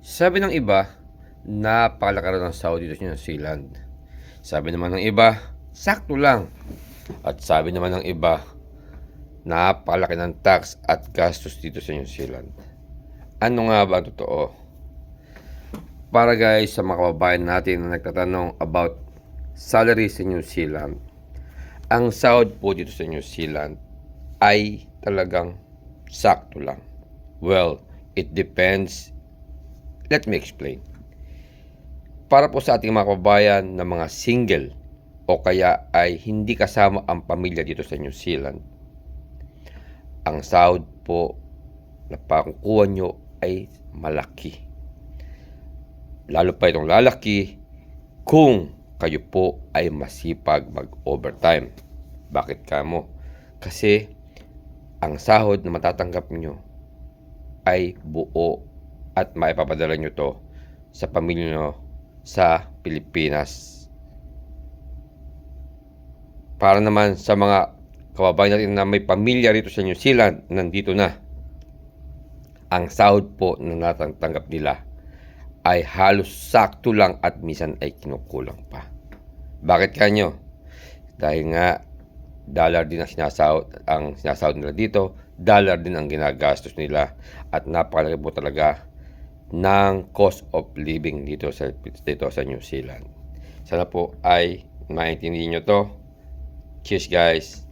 Sabi ng iba, napakalaki raw ng sahod dito sa New Zealand. Sabi naman ng iba, sakto lang. At sabi naman ng iba, napakalaki ng tax at gastos dito sa New Zealand. Ano nga ba ang totoo? Para guys, sa mga kababayan natin na nagtatanong about salary sa New Zealand, ang sahod po dito sa New Zealand ay talagang sakto lang. Well, it depends. Let me explain. Para po sa ating mga kababayan na mga single o kaya ay hindi kasama ang pamilya dito sa New Zealand, ang sahod po na pakukuha nyo ay malaki. Lalo pa itong lalaki kung kayo po ay masipag mag-overtime. Bakit kamo? Kasi ang sahod na matatanggap nyo ay buo at maipapadala nyo to sa pamilya nyo sa Pilipinas. Para naman sa mga kababayan natin na may pamilya rito sa New Zealand, nandito na. Ang sahod po na natatanggap nila ay halos sakto lang at minsan ay kinukulang pa. Bakit kanyo? Dahil nga dollar din ang sinasahod nila dito, dollar din ang ginagastos nila at napakalaki po talaga ng cost of living dito sa New Zealand. Sana po ay maintindihan nyo to. Cheers guys!